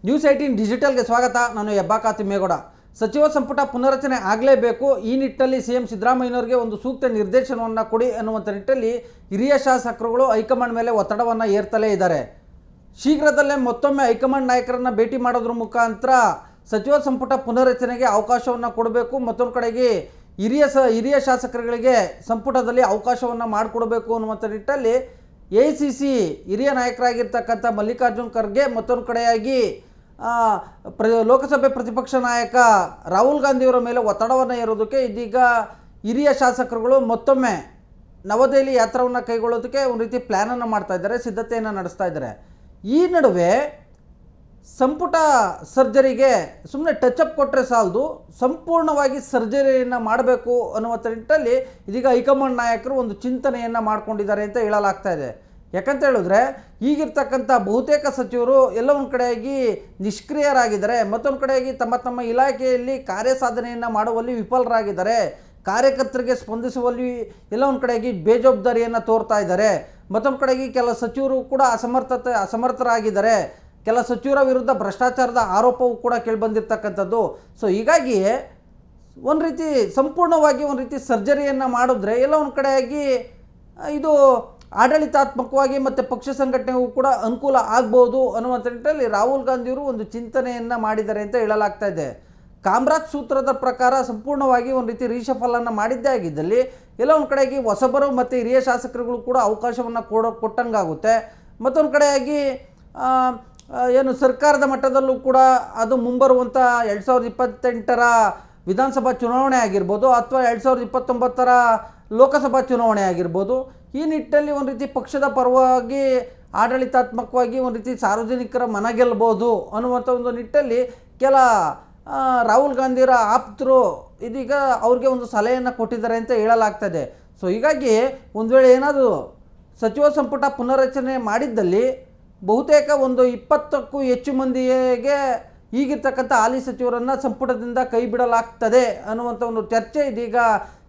News 18 ಡಿಜಿಟಲ್ಗೆ ಸ್ವಾಗತ. ನಾನು ಹೆಬ್ಬಾಕ ತಿಮ್ಮೇಗೌಡ. ಸಚಿವ ಸಂಪುಟ ಪುನರಚನೆ ಆಗಲೇಬೇಕು. ಈ ನಿಟ್ಟಿನಲ್ಲಿ ಸಿಎಂ ಸಿದ್ದರಾಮಯ್ಯನವರಿಗೆ ಒಂದು ಸೂಕ್ತ ನಿರ್ದೇಶನವನ್ನು ಕೊಡಿ ಅನ್ನುವಂಥ ನಿಟ್ಟಿನಲ್ಲಿ ಹಿರಿಯ ಶಾಸಕರುಗಳು ಹೈಕಮಾಂಡ್ ಮೇಲೆ ಒತ್ತಡವನ್ನು ಏರ್ತಲೇ ಇದ್ದಾರೆ. ಶೀಘ್ರದಲ್ಲೇ ಮತ್ತೊಮ್ಮೆ ಹೈಕಮಾಂಡ್ ನಾಯಕರನ್ನು ಭೇಟಿ ಮಾಡೋದ್ರ ಮುಖಾಂತರ ಸಚಿವ ಸಂಪುಟ ಪುನರಚನೆಗೆ ಅವಕಾಶವನ್ನು ಕೊಡಬೇಕು. ಮತ್ತೊಂದು ಕಡೆಗೆ ಹಿರಿಯ ಶಾಸಕರುಗಳಿಗೆ ಸಂಪುಟದಲ್ಲಿ ಅವಕಾಶವನ್ನು ಮಾಡಿಕೊಡಬೇಕು ಅನ್ನುವಂಥ ನಿಟ್ಟಿನಲ್ಲಿ AICC ಹಿರಿಯ ನಾಯಕರಾಗಿರ್ತಕ್ಕಂಥ ಮಲ್ಲಿಕಾರ್ಜುನ್ ಖರ್ಗೆ, ಮತ್ತೊಂದು ಕಡೆಯಾಗಿ ಲೋಕಸಭೆ ಪ್ರತಿಪಕ್ಷ ನಾಯಕ ರಾಹುಲ್ ಗಾಂಧಿಯವರ ಮೇಲೆ ಒತ್ತಡವನ್ನು ಹೇರೋದಕ್ಕೆ ಇದೀಗ ಹಿರಿಯ ಶಾಸಕರುಗಳು ಮತ್ತೊಮ್ಮೆ ನವದೆಹಲಿ ಯಾತ್ರಾವನ್ನು ಕೈಗೊಳ್ಳೋದಕ್ಕೆ ಒಂದು ರೀತಿ ಪ್ಲ್ಯಾನನ್ನು ಮಾಡ್ತಾ ಇದ್ದಾರೆ, ಸಿದ್ಧತೆಯನ್ನು ನಡೆಸ್ತಾ ಇದ್ದಾರೆ. ಈ ನಡುವೆ ಸಂಪುಟ ಸರ್ಜರಿಗೆ ಸುಮ್ಮನೆ ಟಚಪ್ ಕೊಟ್ಟರೆ ಸಾಲದು, ಸಂಪೂರ್ಣವಾಗಿ ಸರ್ಜರಿಯನ್ನು ಮಾಡಬೇಕು ಅನ್ನುವಂಥ ನಿಟ್ಟಿನಲ್ಲಿ ಇದೀಗ ಹೈಕಮಾಂಡ್ ನಾಯಕರು ಒಂದು ಚಿಂತನೆಯನ್ನು ಮಾಡ್ಕೊಂಡಿದ್ದಾರೆ ಅಂತ ಹೇಳಲಾಗ್ತಾ ಇದೆ. ಯಾಕಂತ ಹೇಳಿದ್ರೆ ಈಗಿರ್ತಕ್ಕಂಥ ಬಹುತೇಕ ಸಚಿವರು ಎಲ್ಲ ಒಂದು ಕಡೆಯಾಗಿ ನಿಷ್ಕ್ರಿಯರಾಗಿದ್ದಾರೆ, ಮತ್ತೊಂದು ಕಡೆಯಾಗಿ ತಮ್ಮ ಇಲಾಖೆಯಲ್ಲಿ ಕಾರ್ಯಸಾಧನೆಯನ್ನು ಮಾಡುವಲ್ಲಿ ವಿಫಲರಾಗಿದ್ದಾರೆ, ಕಾರ್ಯಕರ್ತರಿಗೆ ಸ್ಪಂದಿಸುವಲ್ಲಿ ಎಲ್ಲ ಒಂದು ಕಡೆಯಾಗಿ ಬೇಜವಾಬ್ದಾರಿಯನ್ನು ತೋರ್ತಾ ಇದ್ದಾರೆ, ಮತ್ತೊಂದು ಕಡೆಗೆ ಕೆಲ ಸಚಿವರು ಕೂಡ ಅಸಮರ್ಥರಾಗಿದ್ದಾರೆ, ಕೆಲ ಸಚಿವರ ವಿರುದ್ಧ ಭ್ರಷ್ಟಾಚಾರದ ಆರೋಪವೂ ಕೂಡ ಕೇಳಿಬಂದಿರ್ತಕ್ಕಂಥದ್ದು. ಸೊ ಹೀಗಾಗಿ ಒಂದು ರೀತಿ ಸಂಪೂರ್ಣವಾಗಿ ಒಂದು ರೀತಿ ಸರ್ಜರಿಯನ್ನು ಮಾಡಿದ್ರೆ ಎಲ್ಲ ಒಂದು ಕಡೆಯಾಗಿ ಇದು ಆಡಳಿತಾತ್ಮಕವಾಗಿ ಮತ್ತು ಪಕ್ಷ ಸಂಘಟನೆಗೂ ಕೂಡ ಅನುಕೂಲ ಆಗ್ಬೋದು ಅನ್ನುವಂಥ ನಿಟ್ಟಿನಲ್ಲಿ ರಾಹುಲ್ ಗಾಂಧಿಯವರು ಒಂದು ಚಿಂತನೆಯನ್ನು ಮಾಡಿದ್ದಾರೆ ಅಂತ ಹೇಳಲಾಗ್ತಾ ಇದೆ. ಕಾಮರಾಜ್ ಸೂತ್ರದ ಪ್ರಕಾರ ಸಂಪೂರ್ಣವಾಗಿ ಒಂದು ರೀತಿ ರೀಶಫಲನ್ನು ಮಾಡಿದ್ದೇ ಆಗಿದ್ದಲ್ಲಿ ಎಲ್ಲ ಒಂದು ಕಡೆಯಾಗಿ ಹೊಸಬರು ಮತ್ತು ಹಿರಿಯ ಶಾಸಕರುಗಳು ಕೂಡ ಅವಕಾಶವನ್ನು ಕೊಟ್ಟಂಗಾಗುತ್ತೆ. ಮತ್ತೊಂದು ಕಡೆಯಾಗಿ ಏನು ಸರ್ಕಾರದ ಮಟ್ಟದಲ್ಲೂ ಕೂಡ ಅದು ಮುಂಬರುವಂಥ 2028ರ ವಿಧಾನಸಭಾ ಚುನಾವಣೆ ಆಗಿರ್ಬೋದು ಅಥವಾ 2029ರ ಲೋಕಸಭಾ ಚುನಾವಣೆ ಆಗಿರ್ಬೋದು, ಈ ನಿಟ್ಟಿನಲ್ಲಿ ಒಂದು ರೀತಿ ಪಕ್ಷದ ಪರವಾಗಿ ಆಡಳಿತಾತ್ಮಕವಾಗಿ ಒಂದು ರೀತಿ ಸಾರ್ವಜನಿಕರ ಮನ ಗೆಲ್ಲಬಹುದು ಅನ್ನುವಂಥ ಒಂದು ನಿಟ್ಟಿನಲ್ಲಿ ಕೆಲ ರಾಹುಲ್ ಗಾಂಧಿಯವರ ಆಪ್ತರು ಇದೀಗ ಅವ್ರಿಗೆ ಒಂದು ಸಲಹೆಯನ್ನು ಕೊಟ್ಟಿದ್ದಾರೆ ಅಂತ ಹೇಳಲಾಗ್ತದೆ. ಸೊ ಹೀಗಾಗಿ ಒಂದು ವೇಳೆ ಏನಾದರೂ ಸಚಿವ ಸಂಪುಟ ಪುನರಚನೆ ಮಾಡಿದ್ದಲ್ಲಿ ಬಹುತೇಕ ಒಂದು 20ಕ್ಕೂ ಹೆಚ್ಚು ಮಂದಿಗೆ ಈಗಿರ್ತಕ್ಕಂಥ ಹಾಲಿ ಸಚಿವರನ್ನು ಸಂಪುಟದಿಂದ ಕೈ ಬಿಡಲಾಗ್ತದೆ ಅನ್ನುವಂಥ ಒಂದು ಚರ್ಚೆ ಇದೀಗ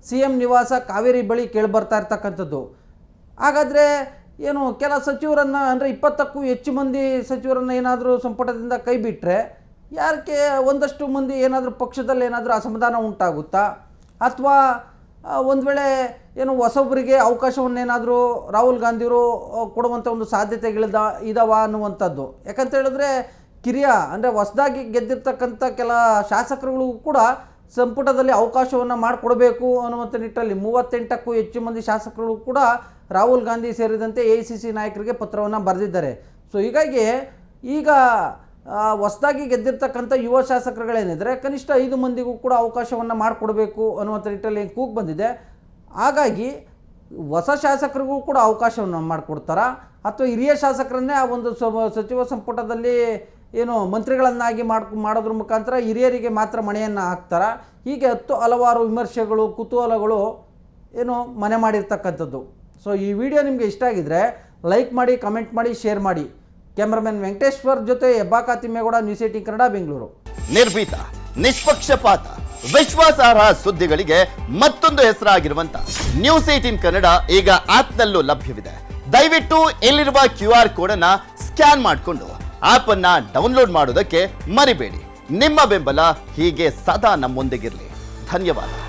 CM ನಿವಾಸ ಕಾವೇರಿ ಬಳಿ ಕೇಳಿಬರ್ತಾ ಇರ್ತಕ್ಕಂಥದ್ದು. ಹಾಗಾದರೆ ಏನು ಕೆಲ ಸಚಿವರನ್ನು ಅಂದರೆ 20ಕ್ಕೂ ಹೆಚ್ಚು ಮಂದಿ ಸಚಿವರನ್ನು ಏನಾದರೂ ಸಂಪುಟದಿಂದ ಕೈ ಬಿಟ್ಟರೆ ಯಾಕೆ ಒಂದಷ್ಟು ಮಂದಿ ಏನಾದರೂ ಪಕ್ಷದಲ್ಲಿ ಏನಾದರೂ ಅಸಮಾಧಾನ ಉಂಟಾಗುತ್ತಾ, ಅಥವಾ ಒಂದು ವೇಳೆ ಏನು ಹೊಸೊಬ್ಬರಿಗೆ ಅವಕಾಶವನ್ನೇನಾದರೂ ರಾಹುಲ್ ಗಾಂಧಿಯವರು ಕೊಡುವಂಥ ಒಂದು ಸಾಧ್ಯತೆಗಳಿದಾವ ಅನ್ನುವಂಥದ್ದು. ಯಾಕಂತ ಹೇಳಿದ್ರೆ ಕಿರಿಯ ಅಂದರೆ ಹೊಸದಾಗಿ ಗೆದ್ದಿರ್ತಕ್ಕಂಥ ಕೆಲ ಶಾಸಕರುಗಳು ಕೂಡ ಸಂಪುಟದಲ್ಲಿ ಅವಕಾಶವನ್ನು ಮಾಡಿಕೊಡಬೇಕು ಅನ್ನುವಂಥ ನಿಟ್ಟಿನಲ್ಲಿ 38ಕ್ಕೂ ಹೆಚ್ಚು ಮಂದಿ ಶಾಸಕರು ಕೂಡ ರಾಹುಲ್ ಗಾಂಧಿ ಸೇರಿದಂತೆ AICC ನಾಯಕರಿಗೆ ಪತ್ರವನ್ನು ಬರೆದಿದ್ದಾರೆ. ಸೊ ಹೀಗಾಗಿ ಈಗ ಹೊಸದಾಗಿ ಗೆದ್ದಿರ್ತಕ್ಕಂಥ ಯುವ ಶಾಸಕರುಗಳೇನಿದ್ದಾರೆ ಕನಿಷ್ಠ 5 ಮಂದಿಗೂ ಕೂಡ ಅವಕಾಶವನ್ನು ಮಾಡಿಕೊಡಬೇಕು ಅನ್ನುವಂಥ ನಿಟ್ಟಿನಲ್ಲಿ ಕೂಗು ಬಂದಿದೆ. ಹಾಗಾಗಿ ಹೊಸ ಶಾಸಕರಿಗೂ ಕೂಡ ಅವಕಾಶವನ್ನು ಮಾಡಿಕೊಡ್ತಾರಾ ಅಥವಾ ಹಿರಿಯ ಶಾಸಕರನ್ನೇ ಆ ಒಂದು ಸಚಿವ ಸಂಪುಟದಲ್ಲಿ ಏನು ಮಂತ್ರಿಗಳನ್ನಾಗಿ ಮಾಡೋದ್ರ ಮುಖಾಂತರ ಹಿರಿಯರಿಗೆ ಮಾತ್ರ ಮಣೆಯನ್ನು ಹಾಕ್ತಾರಾ? ಹೀಗೆ ಹಲವಾರು ವಿಮರ್ಶೆಗಳು, ಕುತೂಹಲಗಳು ಏನು ಮನೆ ಮಾಡಿರ್ತಕ್ಕಂಥದ್ದು. ಸೊ ಈ ವಿಡಿಯೋ ನಿಮಗೆ ಇಷ್ಟ ಆಗಿದ್ರೆ ಲೈಕ್ ಮಾಡಿ, ಕಮೆಂಟ್ ಮಾಡಿ, ಶೇರ್ ಮಾಡಿ. ಕ್ಯಾಮ್ರಾಮನ್ ವೆಂಕಟೇಶ್ವರ್ ಜೊತೆ ಹೆಬ್ಬಾಕ ತಿಮ್ಮೇಗೌಡ, ನ್ಯೂಸ್ 18 ಕನ್ನಡ, ಬೆಂಗಳೂರು. ನಿರ್ಭೀತ, ನಿಷ್ಪಕ್ಷಪಾತ, ವಿಶ್ವಾಸಾರ್ಹ ಸುದ್ದಿಗಳಿಗೆ ಮತ್ತೊಂದು ಹೆಸರಾಗಿರುವಂತ ನ್ಯೂಸ್ 18 ಕನ್ನಡ ಈಗ ಆಪ್ನಲ್ಲೂ ಲಭ್ಯವಿದೆ. ದಯವಿಟ್ಟು ಇಲ್ಲಿರುವ QR ಕೋಡ್ ಅನ್ನ ಸ್ಕ್ಯಾನ್ ಮಾಡಿಕೊಂಡು ಆಪ್ ಅನ್ನ ಡೌನ್ಲೋಡ್ ಮಾಡೋದಕ್ಕೆ ಮರಿಬೇಡಿ. ನಿಮ್ಮ ಬೆಂಬಲ ಹೀಗೆ ಸದಾ ನಮ್ಮೊಂದಿಗಿರಲಿ. ಧನ್ಯವಾದ.